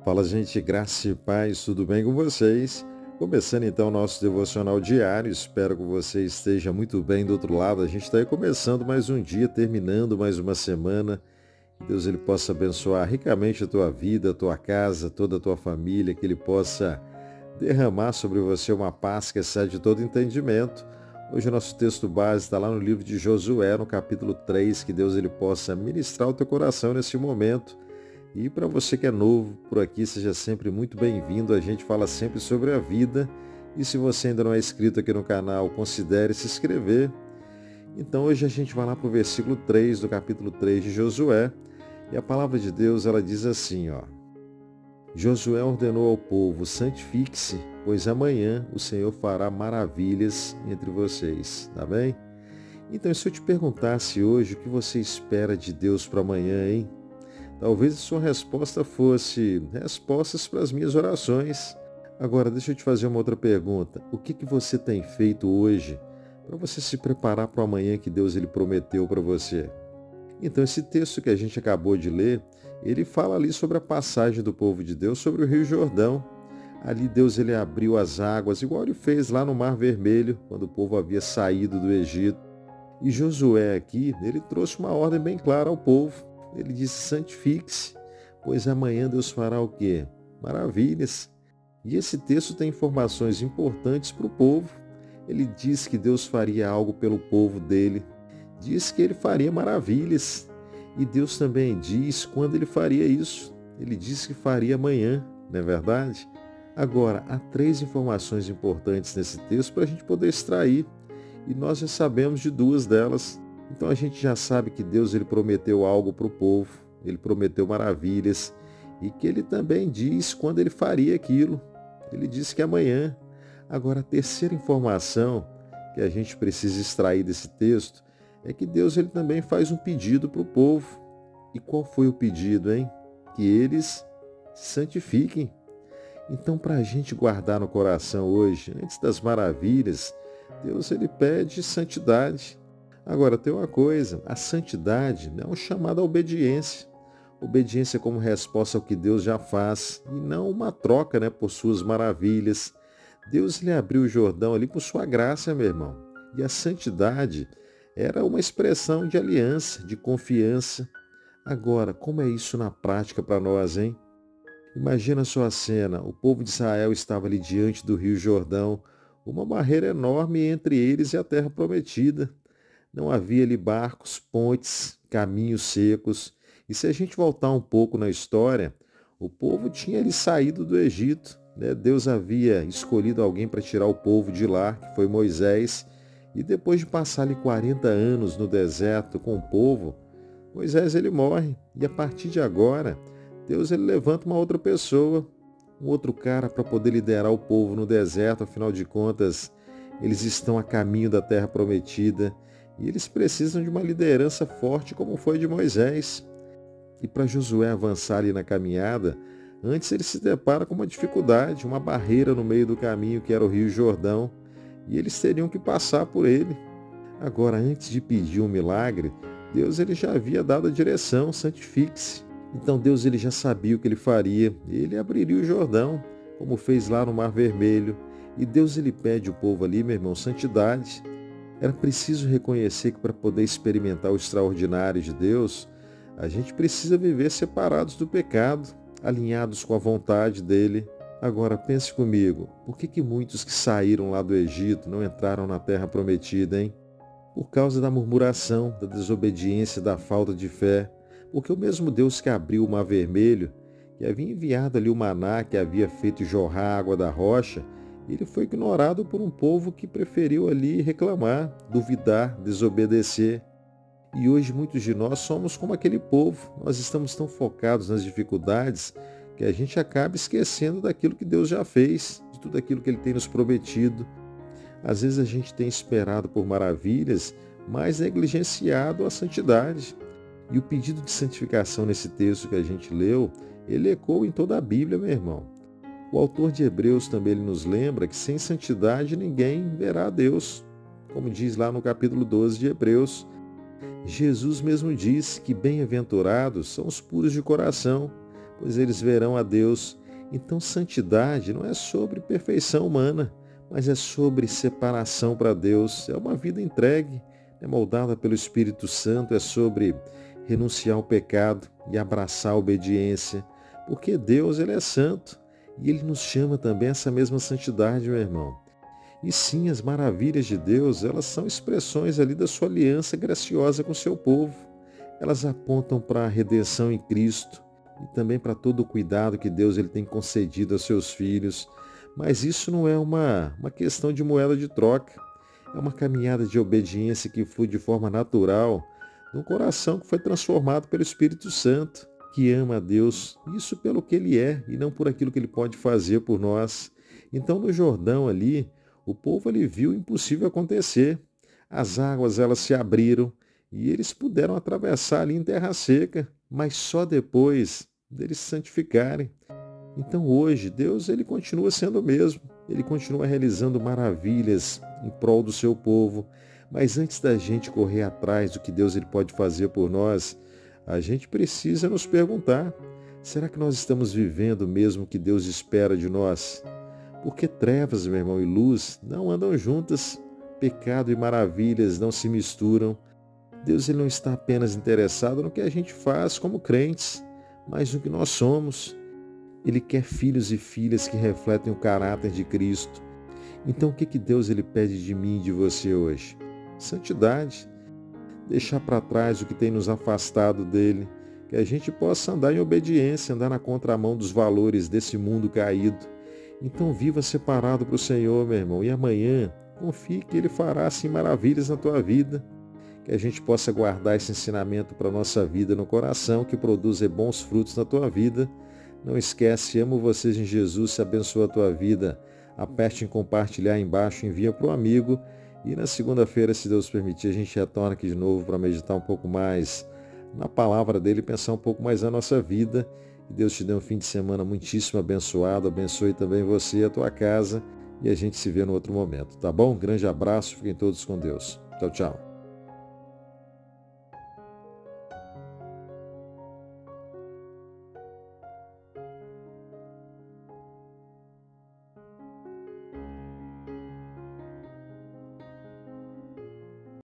Fala, gente, graça e paz, tudo bem com vocês? Começando então o nosso devocional diário, espero que você esteja muito bem do outro lado. A gente está aí começando mais um dia, terminando mais uma semana. Que Deus ele possa abençoar ricamente a tua vida, a tua casa, toda a tua família, que Ele possa derramar sobre você uma paz que excede todo entendimento. Hoje o nosso texto base está lá no livro de Josué, no capítulo 3, que Deus ele possa ministrar o teu coração nesse momento. E para você que é novo por aqui, seja sempre muito bem-vindo. A gente fala sempre sobre a vida. E se você ainda não é inscrito aqui no canal, considere se inscrever. Então hoje a gente vai lá para o versículo 3 do capítulo 3 de Josué. E a palavra de Deus ela diz assim, ó. Josué ordenou ao povo, santifique-se, pois amanhã o Senhor fará maravilhas entre vocês. Tá bem? Então, se eu te perguntasse hoje o que você espera de Deus para amanhã, hein? Talvez a sua resposta fosse respostas para as minhas orações. Agora, deixa eu te fazer uma outra pergunta. O que você tem feito hoje para você se preparar para o amanhã que Deus ele prometeu para você? Então, esse texto que a gente acabou de ler, ele fala ali sobre a passagem do povo de Deus sobre o Rio Jordão. Ali Deus ele abriu as águas, igual ele fez lá no Mar Vermelho, quando o povo havia saído do Egito. E Josué aqui, ele trouxe uma ordem bem clara ao povo. Ele disse, santifique-se, pois amanhã Deus fará o quê? Maravilhas. E esse texto tem informações importantes para o povo. Ele diz que Deus faria algo pelo povo dele. Diz que ele faria maravilhas. E Deus também diz quando ele faria isso. Ele disse que faria amanhã, não é verdade? Agora, há 3 informações importantes nesse texto para a gente poder extrair. E nós já sabemos de 2 delas. Então a gente já sabe que Deus ele prometeu algo para o povo, ele prometeu maravilhas e que ele também diz quando ele faria aquilo. Ele disse que amanhã. Agora a terceira informação que a gente precisa extrair desse texto é que Deus ele também faz um pedido para o povo. E qual foi o pedido, hein? Que eles se santifiquem. Então para a gente guardar no coração hoje, antes das maravilhas, Deus ele pede santidade. Agora, tem uma coisa, a santidade é um chamado à obediência. Obediência como resposta ao que Deus já faz e não uma troca por suas maravilhas. Deus lhe abriu o Jordão ali por sua graça, meu irmão. E a santidade era uma expressão de aliança, de confiança. Agora, como é isso na prática para nós, hein? Imagina só a cena, o povo de Israel estava ali diante do Rio Jordão, uma barreira enorme entre eles e a terra prometida. Não havia ali barcos, pontes, caminhos secos. E se a gente voltar um pouco na história, o povo tinha ali saído do Egito. Deus havia escolhido alguém para tirar o povo de lá, que foi Moisés. E depois de passar ali 40 anos no deserto com o povo, Moisés ele morre. E a partir de agora, Deus ele levanta uma outra pessoa, um outro cara para poder liderar o povo no deserto. Afinal de contas, eles estão a caminho da terra prometida. E eles precisam de uma liderança forte como foi de Moisés. E para Josué avançar ali na caminhada, antes ele se depara com uma dificuldade, uma barreira no meio do caminho que era o Rio Jordão. E eles teriam que passar por ele. Agora, antes de pedir um milagre, Deus ele já havia dado a direção, santifique-se. Então Deus ele já sabia o que ele faria. Ele abriria o Jordão, como fez lá no Mar Vermelho. E Deus ele pede ao povo ali, meu irmão, santidade. Era preciso reconhecer que para poder experimentar o extraordinário de Deus, a gente precisa viver separados do pecado, alinhados com a vontade dele. Agora pense comigo, por que muitos que saíram lá do Egito não entraram na terra prometida, hein? Por causa da murmuração, da desobediência, da falta de fé. Porque o mesmo Deus que abriu o Mar Vermelho, que havia enviado ali o maná, que havia feito jorrar água da rocha, ele foi ignorado por um povo que preferiu ali reclamar, duvidar, desobedecer. E hoje muitos de nós somos como aquele povo. Nós estamos tão focados nas dificuldades que a gente acaba esquecendo daquilo que Deus já fez, de tudo aquilo que Ele tem nos prometido. Às vezes a gente tem esperado por maravilhas, mas negligenciado a santidade. E o pedido de santificação nesse texto que a gente leu, ele ecoa em toda a Bíblia, meu irmão. O autor de Hebreus também ele nos lembra que sem santidade ninguém verá a Deus. Como diz lá no capítulo 12 de Hebreus, Jesus mesmo diz que bem-aventurados são os puros de coração, pois eles verão a Deus. Então, santidade não é sobre perfeição humana, mas é sobre separação para Deus. É uma vida entregue, é moldada pelo Espírito Santo, é sobre renunciar ao pecado e abraçar a obediência, porque Deus, ele é santo e ele nos chama também a essa mesma santidade, meu irmão. E sim, as maravilhas de Deus, elas são expressões ali da sua aliança graciosa com o seu povo. Elas apontam para a redenção em Cristo e também para todo o cuidado que Deus ele tem concedido aos seus filhos. Mas isso não é uma questão de moeda de troca. É uma caminhada de obediência que flui de forma natural num coração que foi transformado pelo Espírito Santo, que ama a Deus, isso pelo que Ele é e não por aquilo que Ele pode fazer por nós. Então, no Jordão ali, o povo ali viu o impossível acontecer. As águas elas se abriram e eles puderam atravessar ali em terra seca, mas só depois deles se santificarem. Então hoje Deus ele continua sendo o mesmo, ele continua realizando maravilhas em prol do seu povo, mas antes da gente correr atrás do que Deus ele pode fazer por nós, a gente precisa nos perguntar, será que nós estamos vivendo mesmo o que Deus espera de nós? Porque trevas, meu irmão, e luz não andam juntas, pecado e maravilhas não se misturam. Deus ele não está apenas interessado no que a gente faz como crentes, mas no que nós somos. Ele quer filhos e filhas que refletem o caráter de Cristo. Então o que Deus ele pede de mim e de você hoje? Santidade. Deixar para trás o que tem nos afastado dele. Que a gente possa andar em obediência, andar na contramão dos valores desse mundo caído. Então viva separado para o Senhor, meu irmão. E amanhã, confie que Ele fará assim maravilhas na tua vida. Que a gente possa guardar esse ensinamento para a nossa vida no coração, que produza bons frutos na tua vida. Não esquece, amo vocês em Jesus, se abençoa a tua vida. Aperte em compartilhar aí embaixo, envia para o amigo. E na segunda-feira, se Deus permitir, a gente retorna aqui de novo para meditar um pouco mais na palavra dele, pensar um pouco mais na nossa vida. Que Deus te dê um fim de semana muitíssimo abençoado, abençoe também você e a tua casa. E a gente se vê no outro momento, tá bom? Grande abraço, fiquem todos com Deus. Tchau, tchau.